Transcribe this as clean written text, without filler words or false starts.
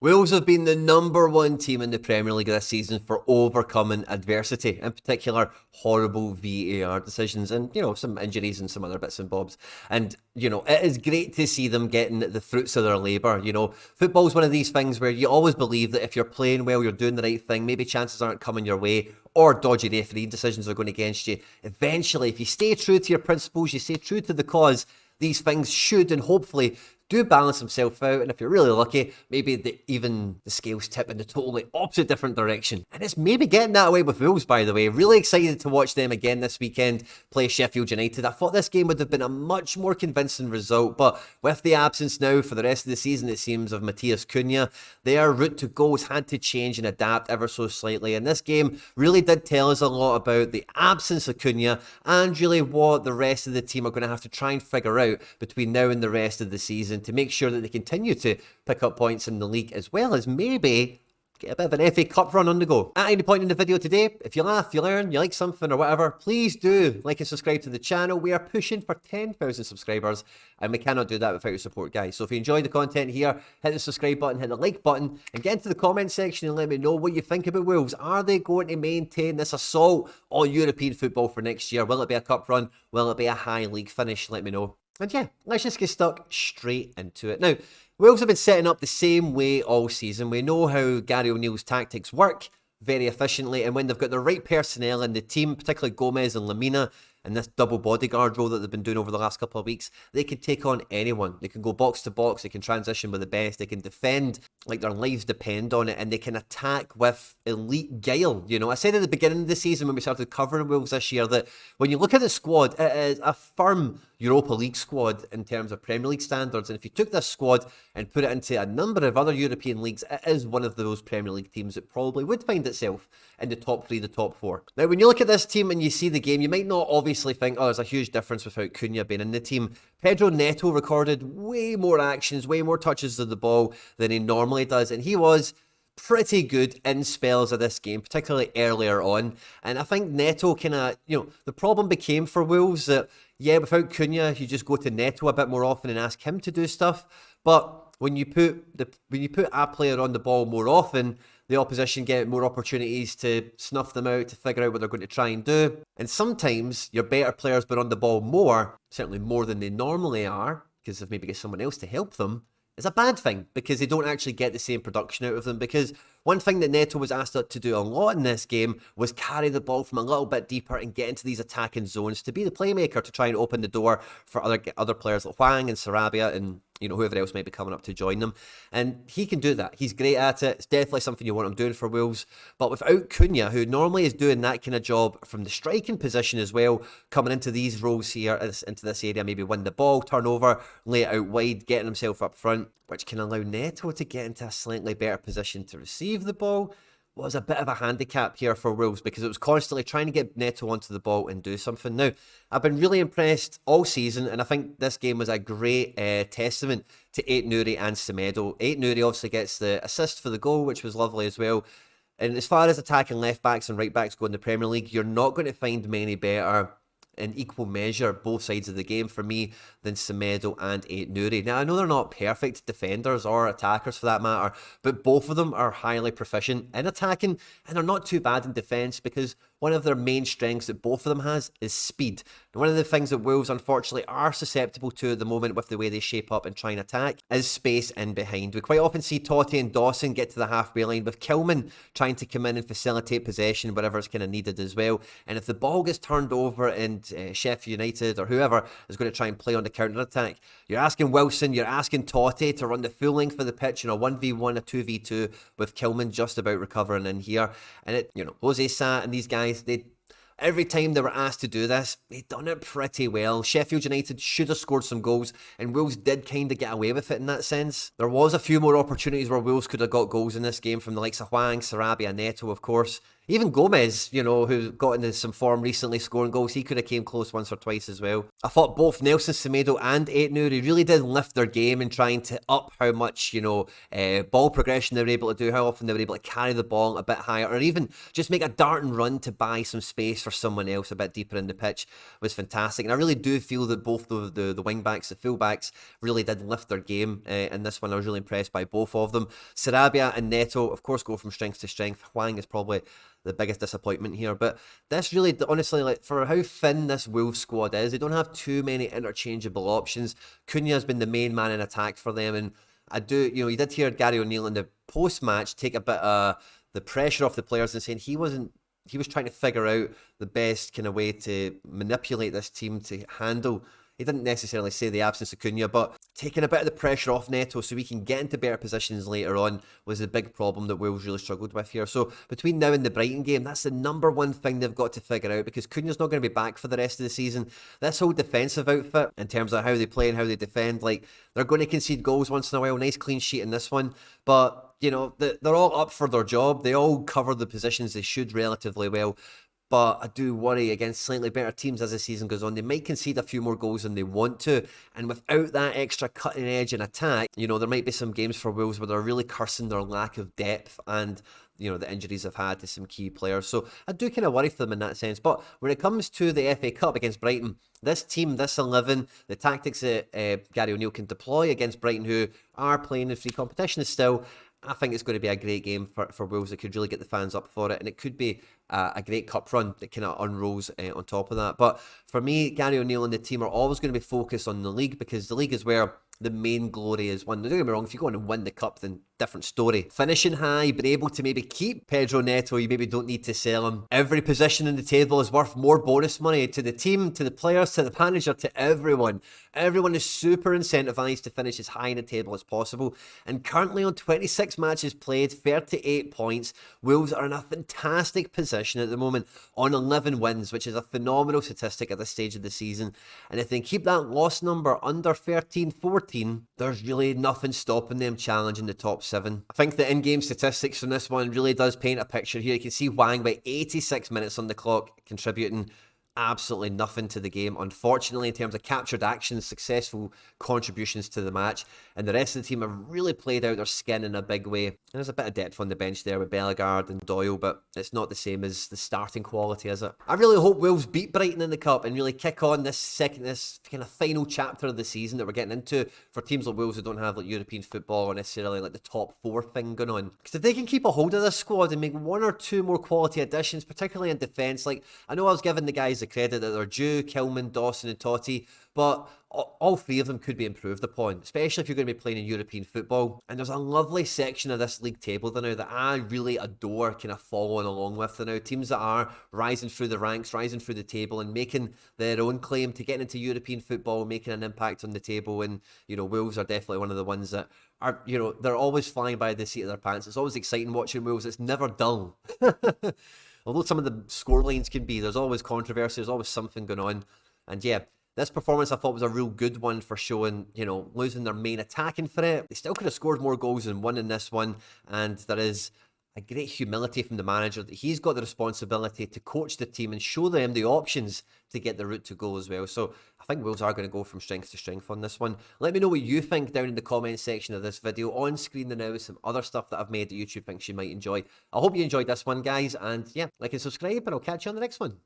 Wolves have been the #1 team in the Premier League this season for overcoming adversity, in particular horrible VAR decisions and, some injuries and some other bits and bobs. And, it is great to see them getting the fruits of their labour. Football's one of these things where you always believe that if you're playing well, you're doing the right thing, maybe chances aren't coming your way, or dodgy referee decisions are going against you. Eventually, if you stay true to your principles, you stay true to the cause, these things should and hopefully do balance themselves out, and if you're really lucky, maybe even the scales tip in the totally opposite different direction. And it's maybe getting that way with Wolves, by the way. Really excited to watch them again this weekend play Sheffield United. I thought this game would have been a much more convincing result, but with the absence now for the rest of the season, it seems, of Matheus Cunha, their route to goals had to change and adapt ever so slightly. And this game really did tell us a lot about the absence of Cunha and really what the rest of the team are going to have to try and figure out between now and the rest of the season to make sure that they continue to pick up points in the league, as well as maybe get a bit of an FA Cup run on the go. At any point in the video today, if you laugh, you learn, you like something or whatever, please do like and subscribe to the channel. We are pushing for 10,000 subscribers and we cannot do that without your support, guys. So if you enjoy the content here, hit the subscribe button, hit the like button, and get into the comment section and let me know what you think about Wolves. Are they going to maintain this assault on European football for next year? Will it be a cup run? Will it be a high league finish? Let me know. And yeah, let's just get stuck straight into it. Now, Wolves have been setting up the same way all season. We know how Gary O'Neill's tactics work very efficiently, and when they've got the right personnel in the team, particularly Gomez and Lamina, and this double bodyguard role that they've been doing over the last couple of weeks, they can take on anyone. They can go box to box, they can transition with the best, they can defend like their lives depend on it, and they can attack with elite guile. I said at the beginning of the season when we started covering Wolves this year that when you look at the squad, it is a firm Europa League squad in terms of Premier League standards, and if you took this squad and put it into a number of other European leagues, it is one of those Premier League teams that probably would find itself in the top 3, the top 4. Now, when you look at this team and you see the game, you might not obviously think, oh, there's a huge difference without Cunha being in the team. Pedro Neto recorded way more actions, way more touches of the ball than he normally does, and he was pretty good in spells of this game, particularly earlier on. And I think Neto kind of, the problem became for Wolves that, yeah, without Cunha, you just go to Neto a bit more often and ask him to do stuff. But when you put a player on the ball more often, the opposition get more opportunities to snuff them out, to figure out what they're going to try and do. And sometimes your better players been on the ball more, certainly more than they normally are, because they've maybe got someone else to help them, is a bad thing because they don't actually get the same production out of them. Because one thing that Neto was asked to do a lot in this game was carry the ball from a little bit deeper and get into these attacking zones to be the playmaker, to try and open the door for other players like Hwang and Sarabia and whoever else might be coming up to join them. And he can do that. He's great at it. It's definitely something you want him doing for Wolves. But without Cunha, who normally is doing that kind of job from the striking position as well, coming into these roles here, into this area, maybe win the ball, turn over, lay it out wide, getting himself up front, which can allow Neto to get into a slightly better position to receive the ball, was a bit of a handicap here for Wolves because it was constantly trying to get Neto onto the ball and do something. Now, I've been really impressed all season, and I think this game was a great testament to Aït-Nouri and Semedo. Aït-Nouri obviously gets the assist for the goal, which was lovely as well. And as far as attacking left backs and right backs go in the Premier League, you're not going to find many better in equal measure, both sides of the game for me, than Semedo and Aït-Nouri. Now, I know they're not perfect defenders or attackers for that matter, but both of them are highly proficient in attacking, and they're not too bad in defence because one of their main strengths that both of them has is speed. And one of the things that Wolves unfortunately are susceptible to at the moment with the way they shape up and try and attack is space in behind. We quite often see Totti and Dawson get to the halfway line with Kilman trying to come in and facilitate possession wherever it's kind of needed as well. And if the ball gets turned over and Sheffield United or whoever is going to try and play on the counter-attack, you're asking Wilson, you're asking Totti to run the full length of the pitch in a 1v1, a 2v2 with Kilman just about recovering in here. And Jose Sa and these guys, every time they were asked to do this, they'd done it pretty well. Sheffield United should have scored some goals, and Wolves did kind of get away with it in that sense. There was a few more opportunities where Wolves could have got goals in this game from the likes of Hwang, Sarabia, Neto, of course. Even Gomez, you know, who got into some form recently scoring goals, he could have came close once or twice as well. I thought both Nelson Semedo and Aitnouri really did lift their game in trying to up how much, you know, ball progression they were able to do, how often they were able to carry the ball a bit higher, or even just make a dart and run to buy some space for someone else a bit deeper in the pitch was fantastic. And I really do feel that both the wing backs, the full backs, really did lift their game in this one. I was really impressed by both of them. Sarabia and Neto, of course, go from strength to strength. Hwang is probably the biggest disappointment here, but this really, honestly, like, for how thin this Wolves squad is, they don't have too many interchangeable options. Cunha has been the main man in attack for them, and I do, you know, you did hear Gary O'Neill in the post-match take a bit of the pressure off the players and saying he was trying to figure out the best kind of way to manipulate this team to handle. He didn't necessarily say the absence of Cunha, but taking a bit of the pressure off Neto so we can get into better positions later on was a big problem that Wales really struggled with here. So between now and the Brighton game, that's the number one thing they've got to figure out, because Cunha's not going to be back for the rest of the season. This whole defensive outfit, in terms of how they play and how they defend, like, they're going to concede goals once in a while. Nice clean sheet in this one, but you know, they're all up for their job. They all cover the positions they should relatively well. But I do worry against slightly better teams as the season goes on. They might concede a few more goals than they want to. And without that extra cutting edge in attack, you know, there might be some games for Wolves where they're really cursing their lack of depth and, you know, the injuries they've had to some key players. So I do kind of worry for them in that sense. But when it comes to the FA Cup against Brighton, this team, this 11, the tactics that Gary O'Neill can deploy against Brighton, who are playing in free competition still, I think it's going to be a great game for Wolves. It could really get the fans up for it, and it could be a great cup run that kind of unrolls on top of that. But for me, Gary O'Neill and the team are always going to be focused on the league, because the league is where the main glory is won. Don't get me wrong, if you go on and win the cup, then different story. Finishing high, being able to maybe keep Pedro Neto, you maybe don't need to sell him. Every position in the table is worth more bonus money to the team, to the players, to the manager, to everyone. Everyone is super incentivized to finish as high in the table as possible. And currently on 26 matches played, 38 points, Wolves are in a fantastic position at the moment on 11 wins, which is a phenomenal statistic at this stage of the season. And if they keep that loss number under 13, 14, there's really nothing stopping them challenging the top 7. I think the in-game statistics from this one really does paint a picture here. You can see Hwang by 86 minutes on the clock, contributing absolutely nothing to the game, unfortunately, in terms of captured actions, successful contributions to the match. And the rest of the team have really played out their skin in a big way. And there's a bit of depth on the bench there with Bellegarde and Doyle, but it's not the same as the starting quality, is it? I really hope Wolves beat Brighton in the Cup and really kick on this kind of final chapter of the season that we're getting into for teams like Wolves who don't have like European football or necessarily like the top 4 thing going on. Because if they can keep a hold of this squad and make 1 or 2 more quality additions, particularly in defence, like, I know I was giving the guys the credit that they're due, Kilman, Dawson and Totti, but all 3 of them could be improved upon, especially if you're going to be playing in European football. And there's a lovely section of this league table now that I really adore kind of following along with now. Teams that are rising through the ranks, rising through the table and making their own claim to getting into European football, making an impact on the table. And, you know, Wolves are definitely one of the ones that are, you know, they're always flying by the seat of their pants. It's always exciting watching Wolves. It's never dull. Although some of the scorelines can be, there's always controversy, there's always something going on. And yeah, this performance I thought was a real good one for showing, you know, losing their main attacking threat. They still could have scored more goals than one in this one. And there is a great humility from the manager that he's got the responsibility to coach the team and show them the options to get the route to goal as well. So I think Wolves are going to go from strength to strength on this one. Let me know what you think down in the comment section of this video. On screen there now is some other stuff that I've made that YouTube thinks you might enjoy. I hope you enjoyed this one, guys. And yeah, like and subscribe, and I'll catch you on the next one.